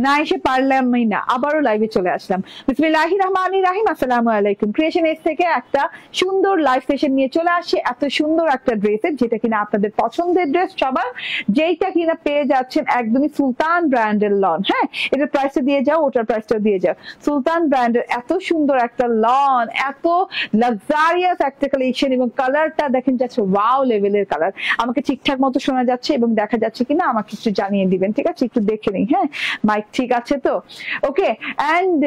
না এসে পারলামই না, আবারও লাইভে চলে আসলাম। বিসমিল্লাহির রহমানির রহিম। আসসালামু আলাইকুম। ক্রিয়েশন এজ থেকে একটা সুন্দর লাইভ সেশন নিয়ে চলে আসছে, এত সুন্দর একটা ড্রেসের, যেটা কিনা আপনাদের পছন্দের ড্রেস সবার, যেইটা কিনা পেয়ে যাচ্ছেন একদমই সুলতান ব্র্যান্ডের লন। হ্যাঁ, এটার প্রাইসটা দিয়ে যাও, ওটার প্রাইসটা দিয়ে যাও। সুলতান ব্র্যান্ডের এত সুন্দর একটা লন, এত লাক্সারিয়াস একটা কালেকশন, এবং কালারটা দেখেন যাচ্ছে ওয়াও লেভেলের কালার। আমাকে ঠিকঠাক মতো শোনা যাচ্ছে এবং দেখা যাচ্ছে কিনা আমাকে একটু জানিয়ে দিবেন, ঠিক আছে? একটু দেখে নিই। হ্যাঁ, মাইক ঠিক আছে তো? ওকে। এন্ড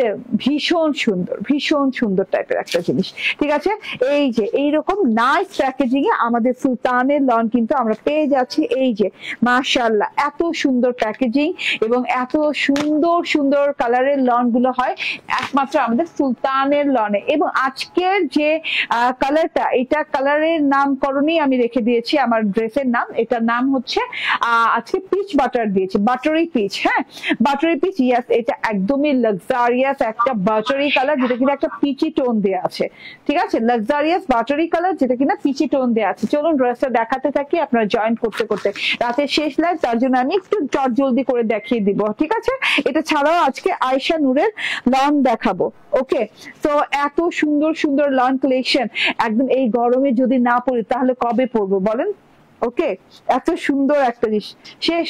ভীষণ সুন্দর, ভীষণ সুন্দর টাইপের একটা জিনিস, ঠিক আছে? এই যে এইরকম নাইস প্যাকেজিং এ আমাদের সুলতানের লন কিন্তু আমরা পেয়ে যাচ্ছি। এই যে মাশাআল্লাহ, এত সুন্দর প্যাকেজিং এবং এত সুন্দর সুন্দর কালারের লন গুলো হয় একমাত্র আমাদের সুলতানের লনে। এবং আজকের যে কালারটা, এটা কালারের নামকরণই আমি রেখে দিয়েছি আমার ড্রেসের নাম। এটার নাম হচ্ছে আজকে পিচ বাটার দিয়েছি, বাটারি পিচ। হ্যাঁ, বাটারি পিচ, ইয়েস, এটা একদমই লাক্সারিয়াস একটা বাটারি কালার, যেটা কিনা একটা পিচি টোন দেওয়া আছে, ঠিক আছে? লাক্সারিয়াস বাটারি কালার, যেটা কিনা পিচি টোন দেওয়া আছে। চলুন ড্রেসটা দেখাতে থাকি আপনারা জয়েন করতে করতে। রাতের শেষ লাইভ, তার জন্য আমি একটু চট জলদি করে দেখিয়ে দিব, ঠিক আছে? এটা ছাড়াও আজকে আয়েশা নূরের লন দেখাবো। ওকে, তো এত সুন্দর সুন্দর লন কালেকশন, একদম এই গরমে যদি না পড়ি তাহলে কবে পরবো বলেন? ওকে, এত সুন্দর একটা জিনিস। শেষ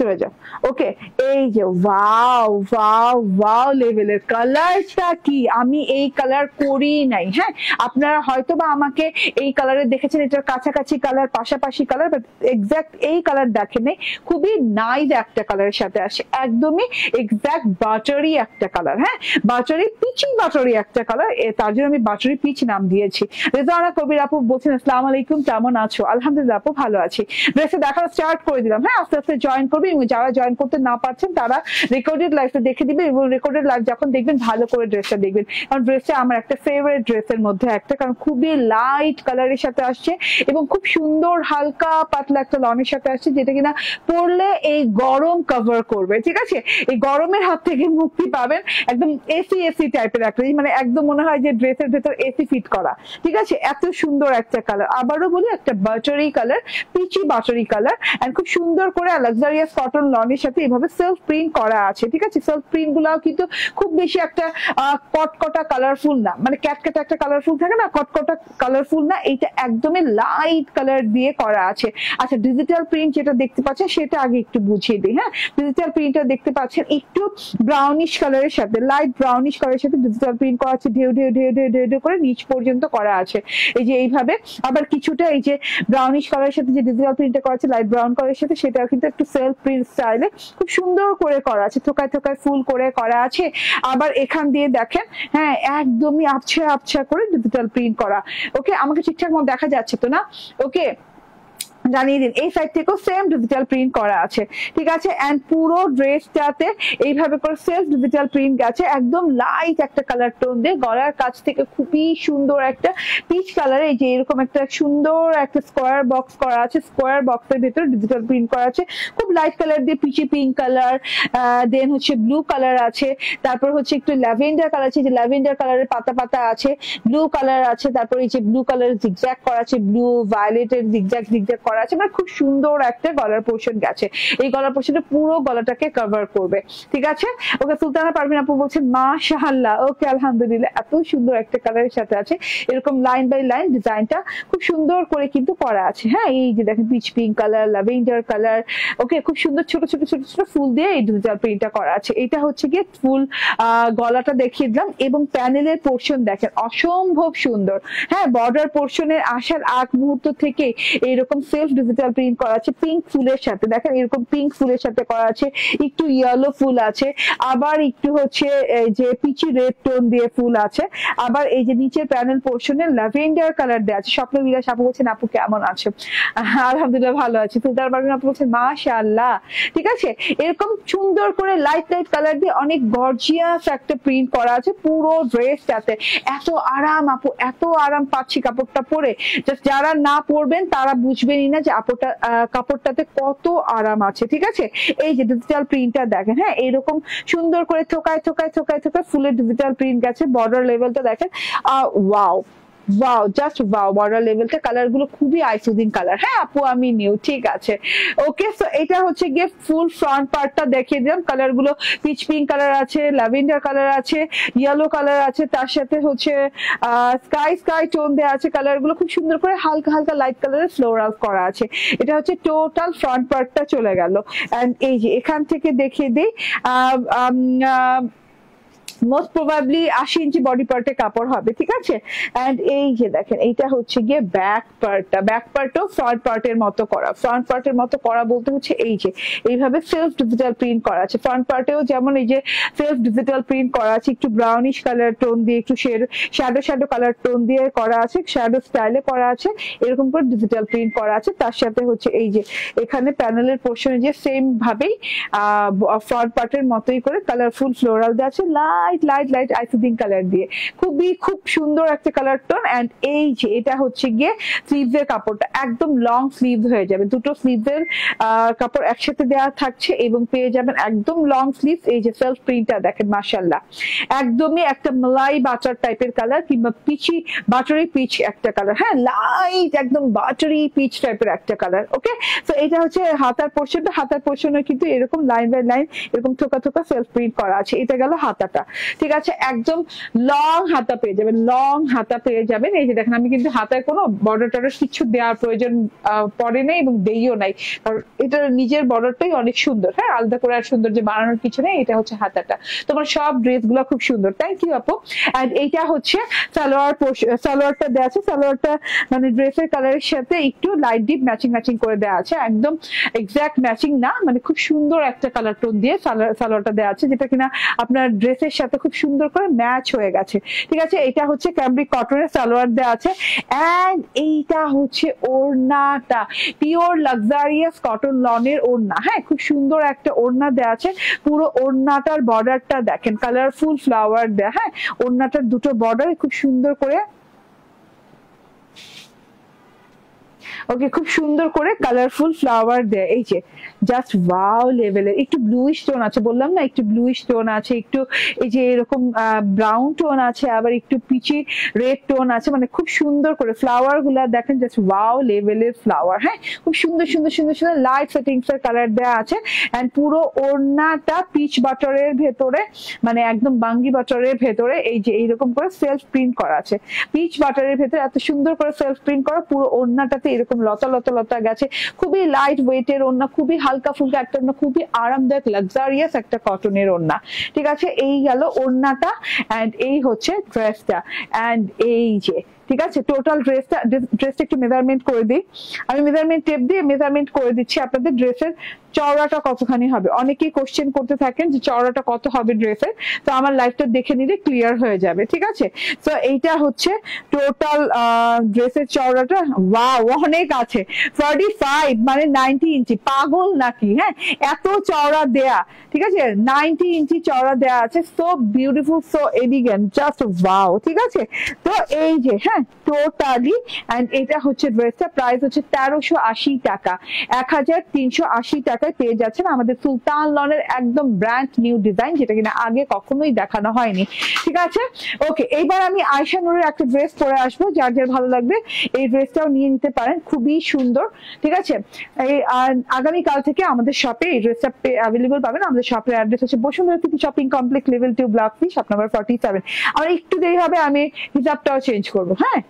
চলে যাও। ওকে, এই যে ওয়াও ওয়াও ওয়াও লেভেলের কালারটা কি, আমি এই কালার করি নাই। হ্যাঁ, আপনারা হয়তো বা আমাকে এই কালারে দেখেছেন, এটার কাছাকাছি কালার, পাশাপাশি কালার, বাট এক্সাক্ট এই কালার দেখেন নাই। খুবই নাইস একটা কালারের সাথে আসে, একদমই এক্সাক্ট বাটারি একটা কালার। হ্যাঁ, বাটারি পিচি, বাটারি একটা কালার, তার জন্য আমি বাটারি পিচ নাম দিয়েছি। রেজানা কবির আপু বলছেন আসসালামু আলাইকুম, কেমন আছো? আলহামদুলিল্লাহ আপু, ভালো আছি। ড্রেসে দেখা স্টার্ট করে দিলাম। হ্যাঁ, আস্তে আস্তে জয়েন করবে, এবং যারা জয়েন করতে না পারছেন তারা রেকর্ডেড লাইভটা দেখে দিবেন, এবং রেকর্ডেড লাইভ যখন দেখবেন ভালো করে ড্রেসটা দেখবেন, কারণ ড্রেসটা আমার একটা ফেভারিট ড্রেসের মধ্যে একটা, কারণ খুবই লাইট কালারের সাথে আসছে এবং খুব সুন্দর হালকা পাতলা একটা লনের সাথে আসছে, যেটা কিনা পরলে এই গরম কভার করবে, ঠিক আছে? এই গরমের হাত থেকে মুক্তি পাবেন। একদম এসি এসি টাইপের একটা, মানে একদম মনে হয় যে ড্রেসের ভেতর এসি ফিট করা, ঠিক আছে? এত সুন্দর একটা কালার, আবারও বলি একটা buttery colour, peachy buttery colour, and খুব সুন্দর করে লাক্সারিয়াস কটন লনের সাথে এভাবে সেলফ প্রিন্ট করা আছে, ঠিক আছে? সেলফ প্রিন্ট গুলাও কিন্তু খুব বেশি একটা কটকটা কালারফুল না, মানে ক্যাটক্যাট একটা কালারফুল থাকে না, কটকটা কালারফুল না, এইটা একদমই লাইট কালার দিয়ে করা আছে। আচ্ছা, ডিজিটাল প্রিন্ট যেটা দেখতে পাচ্ছেন সেটা আগে একটু বুঝিয়ে দিই। হ্যাঁ, ডিজিটাল প্রিন্টটা দেখতে পাচ্ছেন একটু ব্রাউনিশ কালারের সাথে, লাইট ব্রাউনিশ কালারের সাথে ডিজিটাল প্রিন্ট করা আছে, ঢেউ ঢেউ ঢেউ ঢেউ ঢেউ ঢেউ করে নিচ পর্যন্ত করা আছে। এই যে এইভাবে, আবার কিছুটা এই যে ব্রাউনিশ কালারের সাথে যে ডিজিটাল প্রিন্টটা করা আছে লাইট ব্রাউন কালারের সাথে, সেটাও কিন্তু একটু সেলফ প্রিন্ট স্টাইলে খুব সুন্দর করে করা আছে, থোকায় থোকায় ফুল করে করা আছে। আবার এখান দিয়ে দেখেন, হ্যাঁ, একদমই আবছা আবছা করে ডিজিটাল প্রিন্ট করা। ওকে, আমাকে ঠিকঠাক মতো দেখা যাচ্ছে তো না? ওকে, জানিয়ে দিন। এই সাইড থেকেও সেম ডিজিটাল প্রিন্ট করা আছে, ঠিক আছে? এন্ড পুরো ড্রেসটাতে এইভাবে করে সেলফ ডিজিটাল প্রিন্ট গেছে, একদম লাইট একটা কালার টোন দিয়ে। গলার কাছ থেকে খুবই সুন্দর একটা পিচ কালার, এই যে এরকম একটা সুন্দর একটা স্কোয়ার বক্স করা আছে, স্কোয়ার বক্সের ভেতরে ডিজিটাল প্রিন্ট করা আছে, খুব লাইট কালার দিয়ে, পিচি পিঙ্ক কালার, দেন হচ্ছে ব্লু কালার আছে, তারপর হচ্ছে একটু ল্যাভেন্ডার কালার আছে, যে ল্যাভেন্ডার কালারের পাতা পাতা আছে, ব্লু কালার আছে, তারপর এই যে ব্লু কালার জিগজ্যাগ করা আছে, ব্লু ভায়োলেটের জিগজ্যাগ জিগজ্যাগ করা আছে, মানে খুব সুন্দর একটা গলার পোর্শন গেছে। এই গলার পোর্শনে পুরো গলাটাকে কভার করবে, ঠিক আছে? ওকে, সুলতানা পারভিন আপু বলছেন মাশাআল্লাহ। ওকে, আলহামদুলিল্লাহ, এত সুন্দর একটা কালারের সাথে আছে, এরকম লাইন বাই লাইন ডিজাইনটা খুব সুন্দর করে কিন্তু করা আছে। হ্যাঁ, এই যে দেখেন peach pink colour, lavender colour. Okay, খুব সুন্দর ছোট ছোট ছোট ছোট ফুল দিয়ে এই ডিজিটাল প্রিন্টটা করা আছে। এটা হচ্ছে গিয়ে ফুল গলাটা দেখিয়ে দিলাম, এবং প্যানেলের পোর্শন দেখেন অসম্ভব সুন্দর। হ্যাঁ, বর্ডার পোর্শনের আসার আগ মুহূর্ত থেকে এইরকম সেলফ ডিজিটাল প্রিন্ট করা আছে পিঙ্ক ফুলের সাথে, দেখেন এরকম পিঙ্ক ফুলের সাথে করা আছে, একটু ইয়েলো ফুল আছে, আবার একটু হচ্ছে যে পিচি রেড টোন দিয়ে ফুল আছে, আবার এই যে নিচের প্যানেল পোর্শনে ল্যাভেন্ডার কালার দেওয়া আছে। স্বপ্ন বিলাস আপু বলছেন আপু কেমন আছে? আলহামদুলিল্লাহ ভালো আছি। তুলতার পারভিন আপু বলছেন মাশাআল্লাহ, ঠিক আছে? এরকম সুন্দর করে লাইট লাইট কালার দিয়ে অনেক গর্জিয়াস একটা প্রিন্ট করা আছে পুরো ড্রেসটাতে। এত আরাম আপু, এত আরাম পাচ্ছি কাপড়টা পরে, জাস্ট যারা না পরবেন তারা বুঝবেনই না যে কাপড়টাতে কত আরাম আছে, ঠিক আছে? এই যে ডিজিটাল প্রিন্টটা দেখেন, হ্যাঁ, এরকম সুন্দর করে থোকায় থোকায় থোকায় থোকায় ফুলের ডিজিটাল প্রিন্ট গেছে। বর্ডার লেভেলটা দেখেন, wow, wow, just wow, border লেভেলটা কালার গুলো খুবই আইসুদিং কালার। হ্যাঁ আপু আমি নিউ, ঠিক আছে। ওকে, সো এটা হচ্ছে গিয়ে ফুল ফ্রন্ট পার্টটা দেখিয়ে দিলাম। কালার গুলো পিচ পিঙ্ক কালার আছে, ল্যাভেন্ডার কালার আছে, ইয়েলো কালার আছে, তার সাথে হচ্ছে স্কাই স্কাই টোন দেওয়া আছে। কালার গুলো খুব সুন্দর করে হালকা হালকা লাইট কালারের ফ্লোরাল করা আছে। এটা হচ্ছে টোটাল ফ্রন্ট পার্টটা চলে গেল। এন্ড এই যে এখান থেকে দেখিয়ে দিই, মোস্ট প্রবাবলি 80 ইঞ্চি বডি পার্টে কাপড় হবে, ঠিক আছে। এন্ড এই যে দেখেন এইটা হচ্ছে গিয়ে ব্যাক পার্টটা, ব্যাক পার্টও ফ্রন্ট পার্টের মতো করা। ফ্রন্ট পার্টের মতো করা বলতে হচ্ছে এই যে এইভাবে সেলফ ডিজিটাল প্রিন্ট করা আছে। ফ্রন্ট পার্টেও যেমন এই যে সেলফ ডিজিটাল প্রিন্ট করা আছে, একটু ব্রাউনিশ কালার টোন দিয়ে, একটু শ্যাডো শ্যাডো কালার টোন দিয়ে করা আছে, শ্যাডো স্টাইলে করা আছে, এরকম করে ডিজিটাল প্রিন্ট করা আছে। তার সাথে হচ্ছে এই যে এখানে প্যানেলের পোর্শনে যে সেম ভাবেই ফ্রন্ট পার্টের মতোই করে কালারফুল ফ্লোরাল দেওয়া আছে, লাইট লাইট লাইট আইসিডিং কালার দিয়ে, খুব সুন্দর একটা কালার টোন। এন্ড এই যে এটা হচ্ছে গিয়ে স্লিভস এর কাপড়টা একদম লং স্লিভ হয়ে যাবে, দুটো স্লিভস এর কাপড় একসাথে দেওয়া থাকছে এবং পেয়ে যাবেন একদম লং স্লিভ। এই যে সেলফ প্রিন্টটা দেখেন মাশাআল্লাহ, একদমই একটা মালাই বাটার টাইপের কালার কিংবা পিচি বাটারি পিচ একটা কালার। হ্যাঁ লাইট একদম বাটারি পিচ টাইপের একটা কালার। ওকে, তো এটা হচ্ছে হাতার পোর্শনটা। হাতার পোর্শনে কিন্তু এরকম লাইন বাই লাইন এরকম থোকা থোকা সেলফ প্রিন্ট করা আছে। এটা গেল হাতাটা, ঠিক আছে। একদম লং হাতা পেয়ে যাবেন, লং হাতা পেয়ে যাবেন। এই যে দেখেন আমি কিন্তু হাতায় কোনো বর্ডার টর্ডার কিছু দেওয়ার প্রয়োজন পড়ে নেই এবং দেইও নাই, কারণ এটা নিজের বর্ডারটাই অনেক সুন্দর। হ্যাঁ আলাদা করে আর সুন্দর যে বানানোর কিছু নেই। এটা হচ্ছে হাতাটা। তোমার সব ড্রেস গুলো খুব সুন্দর, থ্যাংক ইউ আপু। এন্ড এইটা হচ্ছে সালোয়ারটা দেওয়া আছে। সালোয়ারটা মানে ড্রেসের কালারের সাথে একটু লাইট ডিপ ম্যাচিং ম্যাচিং করে দেওয়া আছে, একদম এক্সাক্ট ম্যাচিং না, মানে খুব সুন্দর একটা কালার টোন দিয়ে সালোয়ারটা দেওয়া আছে, যেটা কিনা আপনার ড্রেসের সাথে খুব সুন্দর করে ম্যাচ হয়ে গেছে, ঠিক আছে। এটা হচ্ছে ক্যামব্রিক কটনের সালোয়ার দেওয়া আছে। এন্ড এইটা হচ্ছে ওড়নাটা, পিওর লাক্সারিয়াস কটন লনের ওড়না। হ্যাঁ খুব সুন্দর একটা ওড়না দেওয়া আছে। পুরো ওড়নাটার বর্ডারটা দেখেন কালারফুল ফ্লাওয়ার দেয়া। হ্যাঁ ওড়নাটার দুটো বর্ডার খুব সুন্দর করে, ওকে খুব সুন্দর করে কালারফুল ফ্লাওয়ার দেয়। এই যে জাস্ট ওয়াও লেভেলের। একটু ব্লুইশ টোন আছে, বললাম না একটু ব্লুইশ টোন আছে, একটু এই যে এরকম ব্রাউন টোন আছে, আবার একটু পিচি রেড টোন আছে, মানে খুব সুন্দর করে ফ্লাওয়ার গুলা দেখেন, জাস্ট ওয়াও লেভেলের ফ্লাওয়ার। হ্যাঁ খুব সুন্দর সুন্দর সুন্দর সুন্দর লাইট সেটিংস এর কালার দেওয়া আছে। এন্ড পুরো ওড়নাটা পিচ বাটারের ভেতরে, মানে একদম বাঙ্গি বাটারের ভেতরে এই যে এইরকম করে সেলফ প্রিন্ট করা আছে। পিচ বাটারের ভেতরে এত সুন্দর করে সেলফ প্রিন্ট করা, পুরো ওড়নাটাতে এরকম লতা লতা লতা গেছে। খুবই লাইট ওয়েটের ওড়না, খুবই হালকা ফুলকা একটা ওড়না, খুবই আরামদায়ক লাক্সারিয়াস একটা কটনের ওড়না, ঠিক আছে। এই গেল ওড়নাটা। এন্ড এই হচ্ছে ড্রেসটা। এন্ড এই যে ঠিক আছে টোটাল ড্রেসটা একটু মেজারমেন্ট করে দিই। আমি মেজারমেন্ট টেপ দিয়ে মেজারমেন্ট করে দিচ্ছি আপনাদের ড্রেসের চওড়াটা কতখানি হবে। অনেকেই কোশ্চেন করতে থাকেন যে চওড়াটা কত হবে ড্রেসের, তো আমার লাইফটা দেখে নিলে ক্লিয়ার হয়ে যাবে, ঠিক আছে। তো এইটা হচ্ছে টোটাল ড্রেসের চওড়াটা। ওয়াও অনেক আছে, 45 মানে 90 ইঞ্চি, পাগল নাকি। হ্যাঁ এত চওড়া দেয়া, ঠিক আছে, 90 ইঞ্চি চওড়া দেয়া আছে। So beautiful, so elegant, just wow, ঠিক আছে। তো এই যে হ্যাঁ টোটালি। এন্ড এটা হচ্ছে ড্রেসটা প্রাইস হচ্ছে 1380 টাকা, 1380 টাকায় পেয়ে যাচ্ছেন আমাদের সুলতান লনের একদম ব্র্যান্ড নিউ ডিজাইন, যেটা কিনা আগে কখনোই দেখানো হয়নি, ঠিক আছে। ওকে, এইবার আমি আয়শা নূরের একটা ড্রেস পরে আসবো, যার যার ভালো লাগবে এই ড্রেসটাও নিয়ে নিতে পারেন, খুবই সুন্দর, ঠিক আছে। এই আগামীকাল থেকে আমাদের শপে এই ড্রেসটা অ্যাভেলেবল পাবেন। আমাদের শপের অ্যাড্রেস হচ্ছে Bashundhara city shopping complex level 2 block 3 shop number 47। আমার একটু দেরি হবে, আমি হিসাবটাও চেঞ্জ করবো। হ্যাঁ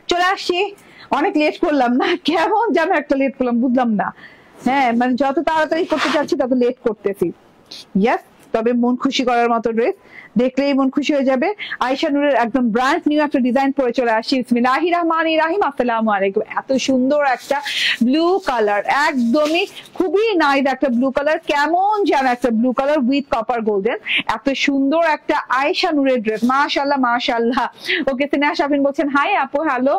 চলে আসছি, অনেক লেট করলাম না? কেমন যেন একটা লেট করলাম, বুঝলাম না। হ্যাঁ, মানে যত তাড়াতাড়ি করতে চাচ্ছি তত লেট করতেছি। ইয়েস, তবে মন খুশি করার মতো ড্রেস, দেখলেই মন খুশি হয়ে যাবে। আয়েশা নূরের একদম ব্র্যান্ড নিউ একটা ডিজাইন পরে চলে আসছি। বিসমিল্লাহির রহমানির রহিম। আসসালামু আলাইকুম। এত সুন্দর একটা ব্লু কালার, একদমই খুবই নাইস একটা ব্লু কালার, কেমন যেন একটা blue colour with copper golden. এত সুন্দর একটা আয়েশা নূরের ড্রেস, মাশাআল্লাহ মাশাআল্লাহ। ওকে, সিনা শাফিন বলছেন হাই আপু, হ্যালো।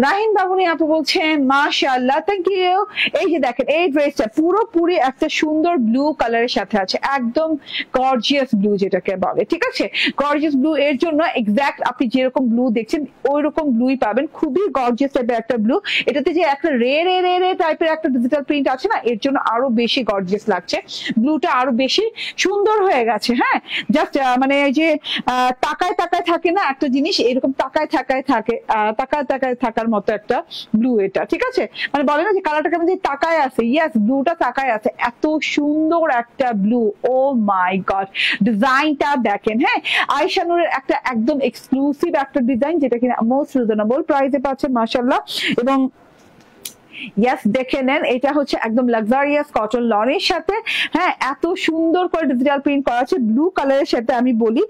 রাহিন বাবুনি আপু বলছেন মাশাআল্লাহ, থ্যাংক ইউ। এই যে দেখেন, এই ড্রেসটা পুরোপুরি একটা সুন্দর ব্লু কালারের সাথে আছে, একদম গর্জিয়াস ব্লু যেটাকে বলে, ঠিক আছে? গর্জিয়াস ব্লু, এর জন্য এক্সাক্ট আপনি যেরকম ব্লু দেখছেন ওই রকম ব্লুই পাবেন, খুবই গর্জিয়াস টাইপের একটা ব্লু। এটাতে যে একটা রে রে রে রে টাইপের একটা ডিজিটাল প্রিন্ট আছে না, এর জন্য আরো বেশি গর্জিয়াস লাগছে, ব্লুটা আরো বেশি সুন্দর হয়ে গেছে। হ্যাঁ, জাস্ট মানে এই যে তাকায় তাকায় থাকে না একটা জিনিস, এরকম তাকায় তাকায় থাকে, তাকায় তাকায় থাকার মতো একটা ব্লু এটা, ঠিক আছে? মানে বলে না যে কালারটা কেমন যে তাকায় আছে, ইয়েস, ব্লুটা তাকায় আছে, এত সুন্দর একটা ব্লু। ও মাই গড, ডিজাইনটা দেখেন। হ্যাঁ, আয়েশা নূরের একটা একদম এক্সক্লুসিভ একটা ডিজাইন, যেটা কিনা মোস্ট রিজনেবল প্রাইসে পাচ্ছেন মাশাআল্লাহ। এবং ইয়েস, দেখে নেন, এটা হচ্ছে একদম লাক্সারিয়াস কটন লনের সাথে। হ্যাঁ, এত সুন্দর করে ডিজিটাল প্রিন্ট করা আছে ব্লু কালারের সাথে। আমি বলি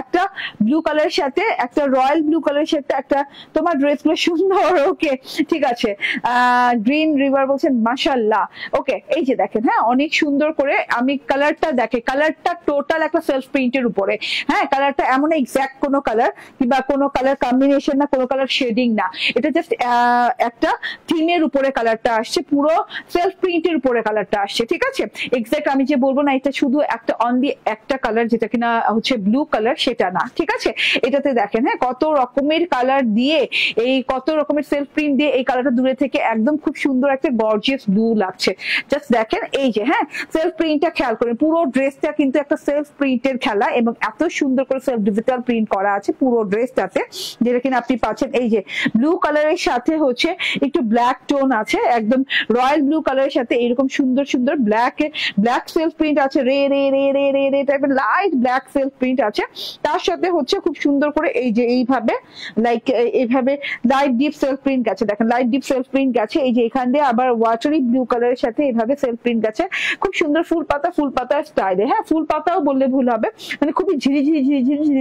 একটা ব্লু কালারের সাথে একটা রয়্যাল ব্লু কালারের সাথে একটা, তোমার ড্রেস গুলো সুন্দর। ওকে, ঠিক আছে। গ্রিন রিভার বলছেন মাশাআল্লাহ। ওকে, এই যে দেখেন, হ্যাঁ, অনেক সুন্দর করে আমি কালারটা দেখে, কালারটা টোটাল একটা সেলফ প্রিন্টের উপরে। হ্যাঁ, কালারটা এমন এক্সাক্ট কোনো কালার কিংবা কোনো কালার কম্বিনেশন না, কোনো কালার শেডিং না, এটা জাস্ট একটা থিমের উপরে কালারটা আসছে, পুরো সেলফ প্রিন্টের উপরে কালারটা আসছে, ঠিক আছে? এক্সাক্ট আমি যে বলবো না এটা শুধু একটা অনলি একটা কালার যেটা কিনা হচ্ছে ব্লু কালার, সেটা না, ঠিক আছে? এটাতে দেখেন, হ্যাঁ, কত রকমের কালার দিয়ে, এই কত রকমের সেলফ প্রিন্ট দিয়ে এই কালারটা দূরে থেকে একদম খুব সুন্দর একটা গর্জিয়াস ব্লু লাগছে। জাস্ট দেখেন, এই যে, হ্যাঁ, সেলফ প্রিন্টটা খেয়াল করেন, পুরো ড্রেসটা কিন্তু একটা সেলফ প্রিন্টের খেলা, এবং এত সুন্দর করে সেলফ ডিজিটাল প্রিন্ট করা আছে পুরো ড্রেসটাতে, যেটা কিনা আপনি পাচ্ছেন এই যে ব্লু কালারের সাথে হচ্ছে একটু ব্ল্যাক টোন আছে, একদম রয়্যাল ব্লু কালারের সাথে এরকম সুন্দর সুন্দর ব্ল্যাক সেলফ প্রিন্ট আছে, রে রে রে রে রে রে টাইপের লাইট ব্ল্যাক সেলফ প্রিন্ট আছে। তার সাথে হচ্ছে খুব সুন্দর করে এই যে এইভাবে লাইক এইভাবে লাইট ডিপ সেলফ প্রিন্ট গেছে, দেখেন লাইট ডিপ সেলফ প্রিন্ট গেছে। এই যে এখান দিয়ে আবার ওয়াটারি ব্লু কালারের সাথে এইভাবে সেলফ প্রিন্ট গেছে, খুব সুন্দর ফুল পাতা স্টাইলে। হ্যাঁ, ফুল পাতাও বললে ভুল হবে, মানে খুবই ঝিরি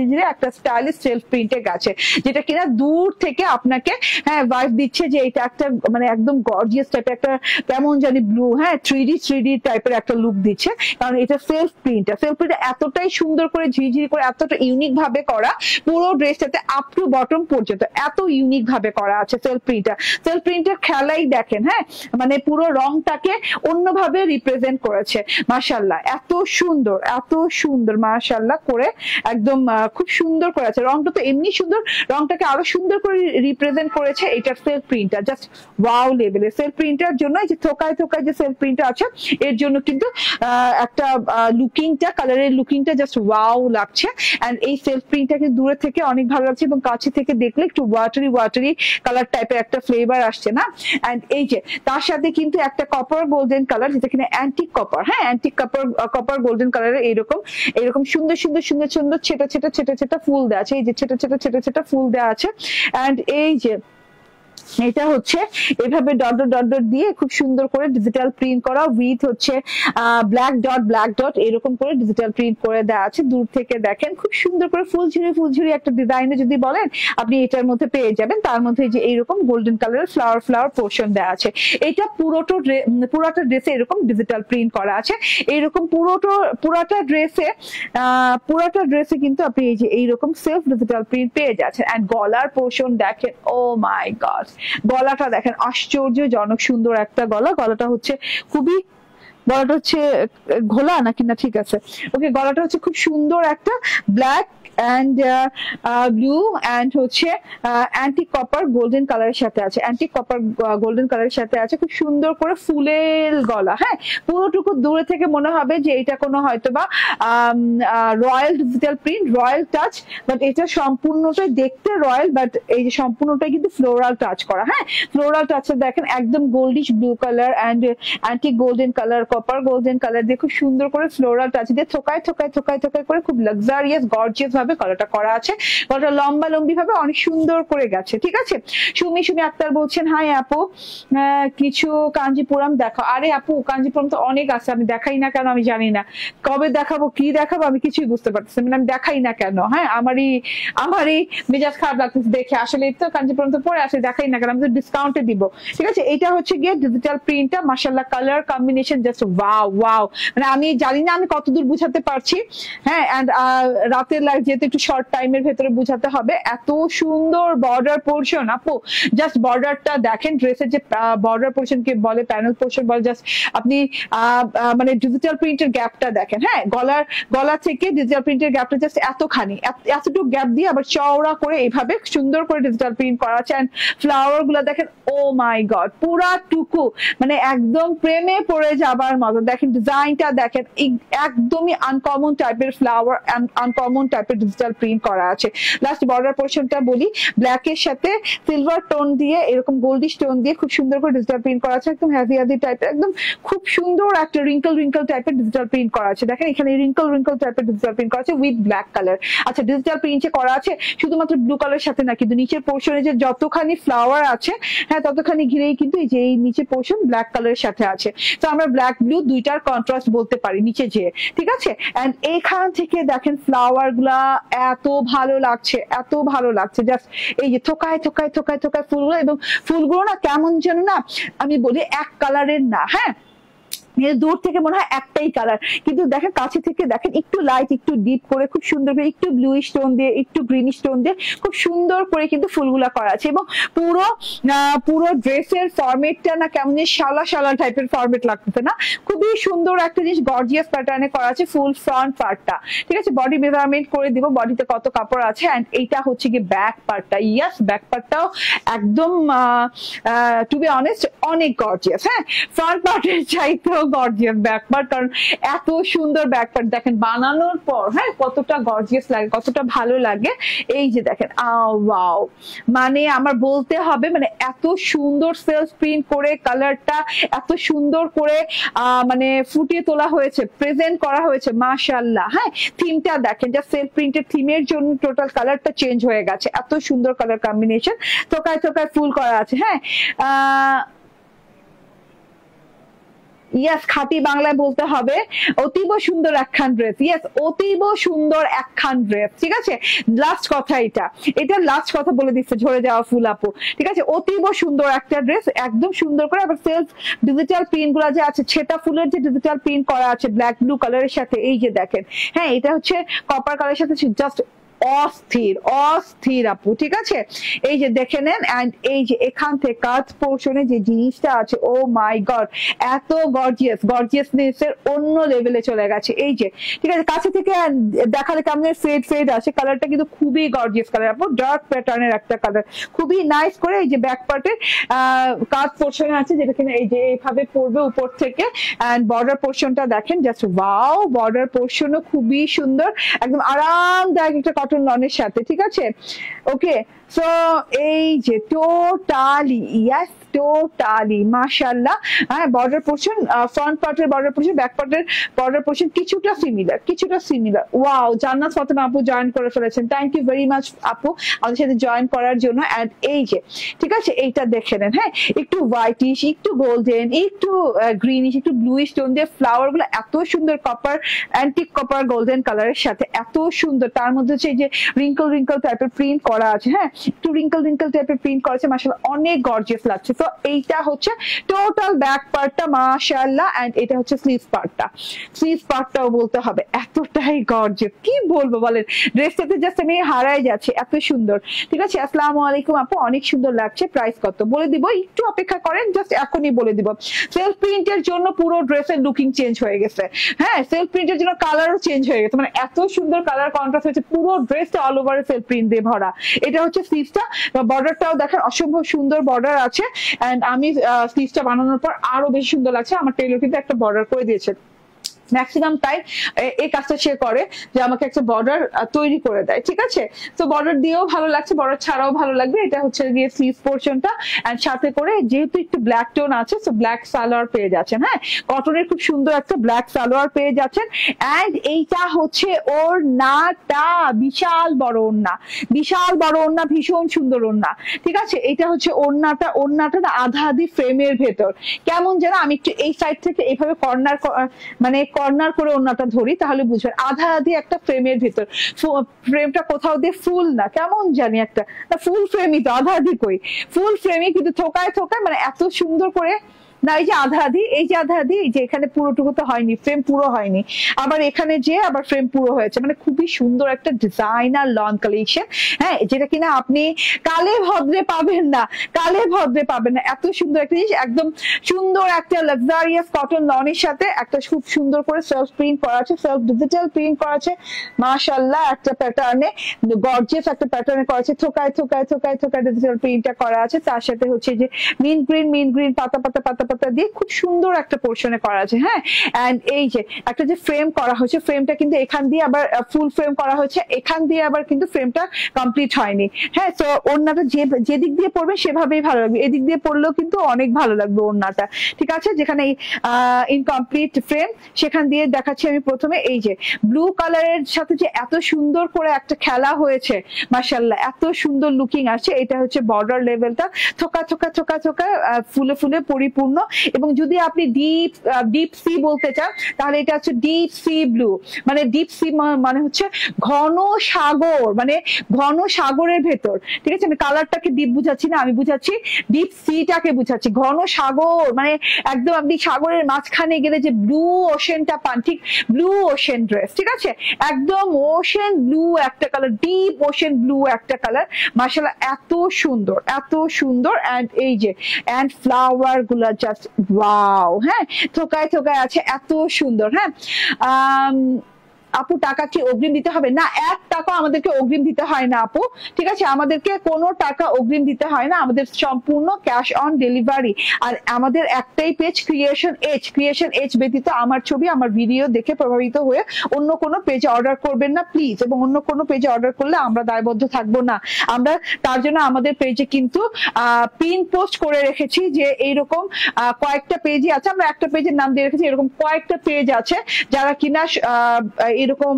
ঝিরি একটা স্টাইলিশ সেলফ প্রিন্টে গেছে, যেটা কিনা দূর থেকে আপনাকে হ্যাঁ ভাইব দিচ্ছে যে এটা একটা মানে একদম গর্জিয়াস টাইপের একটা কেমন জানি ব্লু, হ্যাঁ, 3D টাইপের একটা লুক দিচ্ছে, কারণ এটা সেলফ প্রিন্ট এতটাই সুন্দর করে ঝিরিঝিরি করে এতটা ইউনিক ভাবে করা, পুরো ড্রেসটাতে আপ টু বটম পর্যন্ত এত ইউনিক ভাবে করা আছে সেলফ প্রিন্টের খেলাই দেখেন। হ্যাঁ, মানে পুরো রংটাকে অন্যভাবে রিপ্রেজেন্ট করেছে মাশাআল্লাহ, এত সুন্দর মাশাআল্লাহ করে একদম খুব সুন্দর করে আছে। রংটা তো এমনি সুন্দর, রংটাকে আরো সুন্দর করে রিপ্রেজেন্ট করেছে এটার সেলফ প্রিন্টটা, জাস্ট ওয়াও লেভেলের। সেলফ প্রিন্টার জন্য যে থোকায় যে সেলফ প্রিন্টার আছে এর জন্য কিন্তু একটা কালারের লুকিংটা জাস্ট ওয়াও লাগছে। এন্ড এই সেলফ প্রিন্টটাকে দূরে থেকে অনেক ভালো লাগছে, এবং কাছে থেকে দেখলে একটু ওয়াটারি কালার টাইপের একটা ফ্লেভার আসছে না। এন্ড এই যে তার সাথে কিন্তু একটা কপার গোল্ডেন কালার, যেটা কিনা অ্যান্টিক কপার, হ্যাঁ, অ্যান্টিক কপার গোল্ডেন কালারের এরকম সুন্দর ছেটা ফুল দেওয়া আছে, এই যে ছেটা ফুল দেওয়া আছে। এন্ড এই যে এটা হচ্ছে এভাবে ডট দিয়ে খুব সুন্দর করে ডিজিটাল প্রিন্ট করা, উইথ হচ্ছে ব্ল্যাক ডট এরকম করে ডিজিটাল প্রিন্ট করে দেওয়া আছে। দূর থেকে দেখেন খুব সুন্দর করে ফুলঝুরি একটা ডিজাইনে যদি বলেন আপনি এটার মধ্যে পেয়ে যাবেন। তার মধ্যে যে এইরকম গোল্ডেন কালারের ফ্লাওয়ার পোর্শন দেওয়া আছে। এটা পুরোটা ড্রেসে এরকম ডিজিটাল প্রিন্ট করা আছে। এইরকম পুরোটা ড্রেসে কিন্তু আপনি এই যে এইরকম সেলফ ডিজিটাল প্রিন্ট পেয়ে যাচ্ছেন। এন্ড গলার পোর্শন দেখেন, ও মাই গড, গলাটা দেখেন আশ্চর্যজনক সুন্দর একটা গলাটা হচ্ছে খুবই, গলাটা হচ্ছে ঘোলা নাকি না, ঠিক আছে, ওকে, গলাটা হচ্ছে খুব সুন্দর একটা ব্ল্যাক and blue and হচ্ছে অ্যান্টিক কপার গোল্ডেন কালারের সাথে আছে, অ্যান্টিক কপার গোল্ডেন কালারের সাথে আছে, খুব সুন্দর করে ফুলের গলা। হ্যাঁ, পুরোটুকু দূরে থেকে মনে হবে যে এটা কোনো হয়তোবা royal digital print, royal touch, but এটা সম্পূর্ণটাই দেখতে রয়্যাল, বাট এই যে সম্পূর্ণটাই কিন্তু ফ্লোরাল টাচ করা। হ্যাঁ, ফ্লোরাল টাচে দেখেন একদম goldish blue colour and antique golden colour copper golden colour দিয়ে খুব সুন্দর করে ফ্লোরাল টাচ দিয়ে থোকায় থোকায় থোকায় থোকায় করে খুব লাক্সারিয়াস গর্জিয়াস ভাবে কালারটা করা আছে। গলাটা লম্বা লম্বি ভাবে অনেক সুন্দর করে গেছে, ঠিক আছে। সুমি আক্তার বলছেন, হাই আপু কিছু কাঞ্জিপুরম দেখো। আরে আপু কাঞ্জিপুরম তো অনেক আছে, আমি দেখাই না কেন আমি জানি না, কবে দেখাবো কি দেখাবো আমি কিছুই বুঝতে পারতেছি, মানে আমি দেখাই না কেন। হ্যাঁ, আমারই মেজাজ খারাপ লাগতেছে দেখে, আসলে তো কাঞ্জিপুরম তো পরে আসে, দেখাই না কেন, আমি তো ডিসকাউন্টে দিব, ঠিক আছে। এটা হচ্ছে গিয়ে ডিজিটাল প্রিন্টটা, মাশাআল্লাহ colour combination just wow wow, মানে আমি জানি না আমি কতদূর বুঝাতে পারছি। হ্যাঁ, এন্ড রাতের লাইভ যেহেতু একটু শর্ট টাইমের ভেতরে বুঝাতে হবে। এত সুন্দর বর্ডার পোর্শন আপু, জাস্ট বর্ডারটা দেখেন, ড্রেসের যে বর্ডার পোর্শন কে বলে, প্যানেল পোর্শন বলে, জাস্ট আপনি মানে ডিজিটাল প্রিন্টের গ্যাপটা দেখেন। হ্যাঁ, গলা থেকে ডিজিটাল প্রিন্টের গ্যাপটা জাস্ট এতখানি, এতটুকু গ্যাপ দিয়ে আবার চওড়া করে এইভাবে সুন্দর করে ডিজিটাল প্রিন্ট করা আছে। এন্ড ফ্লাওয়ার গুলা দেখেন, ও মাই গড, পুরা টুকু মানে একদম প্রেমে পড়ে যাবার মতো। দেখেন ডিজাইনটা দেখেন, একদমই আনকমন টাইপের ফ্লাওয়ার, আনকমন টাইপের ডিজিটাল প্রিন্ট করা আছে। লাস্ট বর্ডার পোর্শনটা বলি, ব্ল্যাক এর সাথে সিলভার টোন দিয়ে এরকম গোল্ডিশ টোন দিয়ে খুব সুন্দর করে ডিজিটাল প্রিন্ট করা আছে, একদম হেভি হেভি টাইপের, একদম খুব সুন্দর একটা রিঙ্কল টাইপের ডিজিটাল প্রিন্ট করা আছে। দেখেন এখানে রিঙ্কল টাইপের ডিজিটাল প্রিন্ট করা আছে উইথ ব্ল্যাক কালার। আচ্ছা, ডিজিটাল প্রিন্টে করা আছে শুধুমাত্র ব্লু কালার সাথে না, কিন্তু নিচের পোর্শনে যে যতখানি ফ্লাওয়ার আছে, হ্যাঁ ততখানি ঘিরেই কিন্তু এই যে এই নিচের পোর্শন ব্ল্যাক কালারের সাথে আছে। তো আমরা ব্ল্যাক ব্লু দুইটার কন্ট্রাস্ট বলতে পারি নিচে যে, ঠিক আছে। এন্ড এখান থেকে দেখেন ফ্লাওয়ার গুলা এত ভালো লাগছে, এত ভালো লাগছে, জাস্ট এই যে থোকায় থোকায় থোকায় থোকায় ফুলগুলো, এবং ফুলগুলো না কেমন যেন না আমি বলি এক কালারের না। হ্যাঁ, দূর থেকে মনে হয় একটাই কালার, কিন্তু দেখেন কাছে থেকে দেখেন একটু লাইট একটু ডিপ করে খুব সুন্দর করে একটু ব্লুইশ টোন দিয়ে একটু গ্রিনিশ টোন দিয়ে খুব সুন্দর করে কিন্তু ফুলগুলা করা আছে। এবং পুরো ড্রেসের ফরমেটটা না কেমন শালা টাইপের ফরমেট লাগতেছে না, খুবই সুন্দর একটা জিনিস, গর্জিয়াস প্যাটার্নে করা আছে ফুল ফ্রন্ট পার্টটা, ঠিক আছে। বডি মেজারমেন্ট করে দিব বডিতে কত কাপড় আছে। এন্ড এইটা হচ্ছে কি ব্যাক পার্টটা, ইয়াস ব্যাক পার্টটাও একদম টু বি অনেস্ট অনেক গর্জিয়াস। হ্যাঁ, ফ্রন্ট পার্টের চাইতেও গর্জিয়াস ব্যাক পার্ট, কারণ এত সুন্দর ব্যাক পার্ট দেখেন বানানোর পর, হ্যাঁ কতটা গর্জিয়াস লাগে, কতটা ভালো লাগে। এই যে দেখেন ওয়াও, মানে আমার বলতে হবে মানে এত সুন্দর সেলফ প্রিন্ট করে কালারটা এত সুন্দর করে মানে ফুটিয়ে তোলা হয়েছে, প্রেজেন্ট করা হয়েছে, মাশাআল্লাহ। হ্যাঁ, থিমটা দেখেন, যা সেলফ প্রিন্টের থিমের জন্য টোটাল কালারটা চেঞ্জ হয়ে গেছে, এত সুন্দর কালার কম্বিনেশন, থোকায় থোকায় ফুল করা আছে। হ্যাঁ, ইয়াস খাঁটি বাংলায় বলতে হবে অতীব সুন্দর একখান ড্রেস, ইয়াস অতীব সুন্দর একখান ড্রেস, ঠিক আছে। লাস্ট কথা, এটা লাস্ট কথা বলে দিচ্ছে ঝরে যাওয়া ফুল আপু, ঠিক আছে। অতীব সুন্দর একটা ড্রেস, একদম সুন্দর করে। আবার সেলফ ডিজিটাল প্রিন্ট গুলা যে আছে, ছেটা ফুলের যে ডিজিটাল প্রিন্ট করা আছে ব্ল্যাক ব্লু কালারের সাথে, এই যে দেখেন। হ্যাঁ, এটা হচ্ছে কপার কালারের সাথে জাস্ট অস্থির আপু, ঠিক আছে। এই যে দেখে নেন, এন্ড এই যে এখান থেকে কাজ পোর্শনে যে জিনিসটা আছে, ও মাই গড, এত গর্জিয়াসনেস এর অন্য লেভেলে চলে গেছে। এই যে, ঠিক আছে, কাছে থেকে দেখালে কেমন ফেড আছে, কালারটা কিন্তু খুবই গর্জিয়াস কালার আপু, ডার্ক প্যাটার্নের একটা কালার, খুবই নাইস করে। এই যে ব্যাক পার্টের কাজ পোর্শনে আছে, যেটা কিনা এই যে এইভাবে পড়বে উপর থেকে। এন্ড বর্ডার পোর্শনটা দেখেন, জাস্ট ওয়াও, বর্ডার পোর্শনও খুবই সুন্দর, একদম আরামদায়ক একটা কটন লনের সাথে, ঠিক আছে। ওকে, সো এই যে টোটালি, ইয়াস টোটালি মাশাআল্লাহ। হ্যাঁ, বর্ডার পোর্শন, ফ্রন্ট পার্টের বর্ডার পোর্শন, ব্যাক পার্টের বর্ডার পোর্শন কিছুটা সিমিলার। ওয়াও, জান্নাত ফাতেমা আপু জয়েন করে ফেলেছেন, থ্যাংক ইউ ভেরি মাচ আপু আমাদের সাথে জয়েন করার জন্য। এন্ড এই যে, ঠিক আছে, এইটা দেখে নেন। হ্যাঁ, একটু হোয়াইটিশ, একটু গোল্ডেন, একটু গ্রিনিশ, একটু ব্লুইশ টোন দিয়ে ফ্লাওয়ার গুলো এত সুন্দর কপার, অ্যান্টিক কপার গোল্ডেন কালারের সাথে এত সুন্দর। তার মধ্যে হচ্ছে এই যে রিঙ্কল টাইপের প্রিন্ট করা আছে। হ্যাঁ, একটু রিঙ্কল টাইপের প্রিন্ট করা আছে, মাশাআল্লাহ অনেক গর্জিয়াস লাগছে। তো এইটা হচ্ছে টোটাল ব্যাক পার্টটা, মাশাআল্লাহ। এন্ড এটা হচ্ছে স্লিভ পার্টটাও বলতে হবে এতটাই গর্জিয়াস, কি বলবো বলেন, ড্রেসটাতে জাস্ট আমি হারাই যাচ্ছি, এত সুন্দর, ঠিক আছে। আসসালামু আলাইকুম আপু, অনেক সুন্দর লাগছে, প্রাইস কত বলে দিব, একটু অপেক্ষা করেন, জাস্ট এখনই বলে দিব। সেলফ প্রিন্টের জন্য পুরো ড্রেসের লুকিং চেঞ্জ হয়ে গেছে। হ্যাঁ, সেলফ প্রিন্টের জন্য কালারও চেঞ্জ হয়ে গেছে, মানে এত সুন্দর কালার কন্ট্রাস্ট হয়েছে, পুরো ড্রেসটা অল ওভার সেলফ প্রিন্ট দিয়ে ভরা। এটা হচ্ছে স্লিভসটা, বর্ডারটাও দেখেন অসম্ভব সুন্দর বর্ডার আছে। এন্ড আমি স্লিভসটা বানানোর পর আরো বেশি সুন্দর লাগছে, আমার টেইলর কিন্তু একটা বর্ডার করে দিয়েছে। ম্যাক্সিমাম টাইম এই কাজটা সে করে যে আমাকে একটা বর্ডার তৈরি করে দেয়, ঠিক আছে। তো বর্ডার দিয়েও ভালো লাগছে, বর্ডার ছাড়াও ভালো লাগবে। এটা হচ্ছে গিয়ে স্লিভ পোর্শনটা, এন্ড সাথে করে যেহেতু একটু ব্ল্যাক টোন আছে, তো ব্ল্যাক সালোয়ার পেয়ে যাচ্ছেন। হ্যাঁ, কটনের খুব সুন্দর একটা ব্ল্যাক সালোয়ার পেয়ে যাচ্ছেন। এন্ড এইটা হচ্ছে ওড়নাটা, বিশাল বড় ওড়না, বিশাল বড় ওড়না, ভীষণ সুন্দর ওড়না, ঠিক আছে। এটা হচ্ছে ওড়নাটা, ওড়নাটা আধা আধি ফ্রেমের ভেতর, কেমন যেন আমি একটু এই সাইড থেকে এইভাবে কর্নার মানে কর্নার করে ওড়নাটা ধরি তাহলে বুঝবেন, আধা আধি একটা ফ্রেমের ভিতর। ফ্রেমটা কোথাও দিয়ে ফুল না, কেমন জানি একটা ফুল ফ্রেমই তো, আধা আধি কই, ফুল ফ্রেমই কিন্তু থোকায় থোকায়, মানে এত সুন্দর করে না। এই যে আধা আধি, এই যে আধা আধি, এই যে এখানে পুরোটুকু তো হয়নি, ফ্রেম পুরো হয়নি, আবার এখানে যে আবার ফ্রেম পুরো হয়েছে, মানে খুবই সুন্দর একটা ডিজাইনার লন কালেকশন। হ্যাঁ, যেটা কিনা আপনি কালে ভদ্রে পাবেন না, কালে ভদ্রে পাবেন না। এত সুন্দর একটা জিনিস, একদম সুন্দর একটা লাক্সারিয়াস কটন লনের সাথে একটা খুব সুন্দর করে সেলফ প্রিন্ট করা আছে, সেলফ ডিজিটাল প্রিন্ট করা আছে, মাশাআল্লাহ। একটা প্যাটার্নে গর্জিয়াস একটা প্যাটার্নে করা আছে, থোকায় থোকায় থোকায় থোকায় ডিজিটাল প্রিন্টটা করা আছে। তার সাথে হচ্ছে যে মিন গ্রিন পাতা পাতা পাতা পাতা দিয়ে খুব সুন্দর একটা পোর্শনে করা আছে। হ্যাঁ, এন্ড এই যে একটা যে ফ্রেম করা হয়েছে, ফ্রেমটা কিন্তু এখান দিয়ে আবার ফুল ফ্রেম করা হয়েছে, এখান দিয়ে আবার কিন্তু ফ্রেমটা কমপ্লিট হয়নি। হ্যাঁ, তো ওড়নাটা যে দিক দিয়ে পড়বে সেভাবেই ভালো লাগবে, এদিক দিয়ে পড়লেও কিন্তু অনেক ভালো লাগবে ওড়নাটা, ঠিক আছে। যেখানে ইনকমপ্লিট ফ্রেম, সেখান দিয়ে দেখাচ্ছি আমি প্রথমে এই যে ব্লু কালারের সাথে যে এত সুন্দর করে একটা খেলা হয়েছে, মাশাআল্লাহ, এত সুন্দর লুকিং আসছে। এটা হচ্ছে বর্ডার লেভেলটা, থোকা থোকা থোকা থোকা ফুলে ফুলে পরিপূর্ণ। এবং যদি আপনি ডিপ সি বলতে চান তাহলে এটা হচ্ছে ডিপ সি ব্লু, মানে ডিপ সি মানে হচ্ছে ঘন সাগর, মানে ঘন সাগরের ভেতর, ঠিক আছে। আমি কালারটাকে ডিপ বুঝাচ্ছি না, আমি বুঝাচ্ছি ডিপ সিটাকে বুঝাচ্ছি, ঘন সাগর, মানে একদম আপনি সাগরের মাঝখানে গেলে যে ব্লু ওশেনটা পান, ঠিক ব্লু ওশেন ড্রেস, ঠিক আছে। একদম ওশেন ব্লু একটা কালার, ডিপ ওশেন ব্লু একটা কালার, মাশাআল্লাহ, এত সুন্দর, এত সুন্দর। এন্ড এই যে এন্ড ফ্লাওয়ার গুলা জাস্ট ওয়াও। হ্যাঁ, থোকায় থোকায় আছে, এত সুন্দর। হ্যাঁ, আপু টাকা কি অগ্রিম দিতে হবে? না, 1 টাকা আমাদেরকে অগ্রিম দিতে হয় না আপু, ঠিক আছে। আমাদেরকে কোনো টাকা অগ্রিম দিতে হয় না, আমাদের সম্পূর্ণ ক্যাশ অন ডেলিভারি। আর আমাদের একটাই পেজ ক্রিয়েশন এজ ব্যতীত আমার ছবি, আমার ভিডিও দেখে প্রভাবিত হয়ে অন্য কোনো পেজে অর্ডার করবেন না প্লিজ। এবং অন্য কোনো পেজে অর্ডার করলে আমরা দায়বদ্ধ থাকবো না। আমরা তার জন্য আমাদের পেজে কিন্তু পিন পোস্ট করে রেখেছি যে এইরকম কয়েকটা পেজই আছে, আমরা একটা পেজের নাম দিয়ে রেখেছি, এরকম কয়েকটা পেজ আছে যারা কিনা এরকম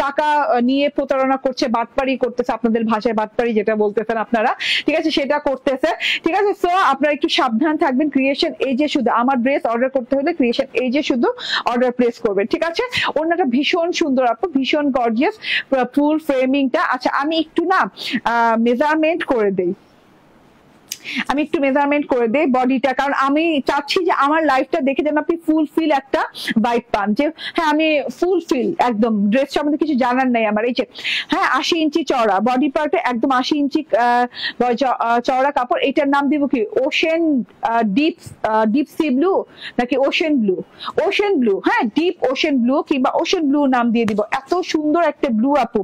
টাকা নিয়ে প্রতারণা করছে, বাটপারি করতেছে, আপনাদের ভাষায় বাটপারি যেটা বলতেছেন আপনারা, ঠিক আছে, সেটা করতেছে, ঠিক আছে। সো আপনারা একটু সাবধান থাকবেন। ক্রিয়েশন এজে শুধু আমার ড্রেস অর্ডার করতে হলে ক্রিয়েশন এজে শুধু অর্ডার প্লেস করবেন, ঠিক আছে। ওনাটা ভীষণ সুন্দর আপু, ভীষণ গর্জিয়াস ফুল ফ্রেমিংটা। আচ্ছা, আমি একটু না মেজারমেন্ট করে দেই, আমি একটু মেজারমেন্ট করে দেই বডিটা, কারণ আমি চাচ্ছি যে আমার লাইফটা দেখে যেন আপনি ফুল ফিল একটা ভাইব পান, যে হ্যাঁ আমি ফুল ফিল একদম ড্রেস সম্বন্ধে কিছু জানার নাই আমার। এই যে হ্যাঁ 80 ইঞ্চি চওড়া বডি পার্টে, একদম 80 ইঞ্চি চওড়া কাপড়। এটার নাম দিব কি ওশেন ডিপ সি ব্লু নাকি ওশেন ব্লু? ওশেন ব্লু, হ্যাঁ ডিপ ওশেন ব্লু কিংবা ওশেন ব্লু নাম দিয়ে দিব। এত সুন্দর একটা ব্লু আপু,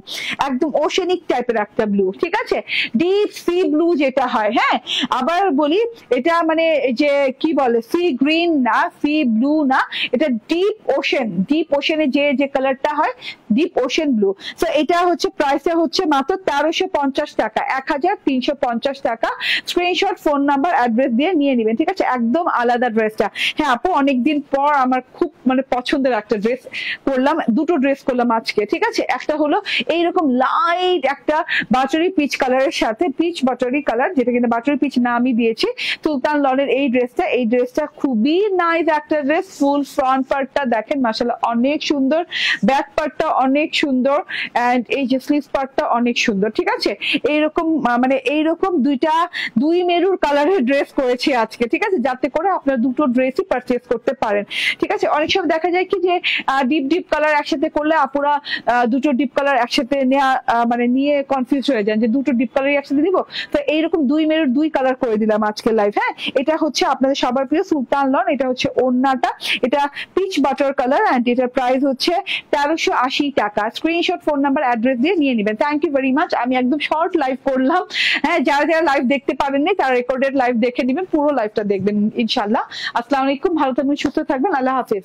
একদম ওশেনিক টাইপের একটা ব্লু, ঠিক আছে। ডিপ সি ব্লু যেটা হয়, হ্যাঁ আবার বলি, এটা মানে যে কি বলে সি গ্রিন না, সি ব্লু না, এটা ডিপ ওশেনে যে কালারটা হয় ডিপ ওশেন ব্লু। সো এটা হচ্ছে প্রাইসে হচ্ছে মাত্র 1350 টাকা, 1350 টাকা। স্ক্রিনশট, ফোন নাম্বার, অ্যাড্রেস দিয়ে নিয়ে নেবেন, ঠিক আছে। একদম আলাদা ড্রেসটা। হ্যাঁ আপু, অনেকদিন পর আমার খুব মানে পছন্দের একটা ড্রেস করলাম, দুটো ড্রেস করলাম আজকে, ঠিক আছে। একটা হলো এইরকম লাইট একটা বাটারি পিচ কালারের সাথে, পিচ বাটারি কালার, যেটা কিন্তু বাটারি পিচ নামই দিয়েছি, সুলতান লনের এই ড্রেসটা খুবই নাইস একটা ড্রেস। ফুল ফ্রন্ট পার্টটা দেখেন মাশাআল্লাহ অনেক সুন্দর, ব্যাক পার্টটা অনেক সুন্দর, এন্ড এই যে স্লিভ পার্টটা অনেক সুন্দর, ঠিক আছে। এইরকম মানে এইরকম দুই মেরুর কালারের ড্রেস করেছি আজকে, ঠিক আছে, যাতে করে আপনারা দুটো ড্রেসই পারচেজ করতে পারেন, ঠিক আছে। অনেক সময় দেখা যায় কি যে ডিপ কালার একসাথে করলে আপুরা দুটো ডিপ কালার একসাথে নিয়ে কনফিউজ হয়ে যান যে দুটো ডিপ কালারই একসাথে দিব। তো এইরকম দুই মেরুর দুই কালার করে দিলাম আজকে লাইভ। হ্যাঁ, এটা হচ্ছে আপনাদের সবার প্রিয় সুলতান লন, এটা হচ্ছে ওড়নাটা, এটা পিচ বাটার কালার, এন্ড এটার প্রাইস হচ্ছে 1380 টাকা। স্ক্রিনশট, ফোন নাম্বার, অ্যাড্রেস দিয়ে নিয়ে নেবেন। Thank you very much. আমি একদম শর্ট লাইভ করলাম। হ্যাঁ, যারা লাইভ দেখতে পারেননি তারা রেকর্ডেড লাইভ দেখে নেবেন, পুরো লাইভটা দেখবেন ইনশাআল্লাহ। আসসালামু আলাইকুম, ভালো থাকবেন, সুস্থ থাকবেন, আল্লাহ হাফেজ।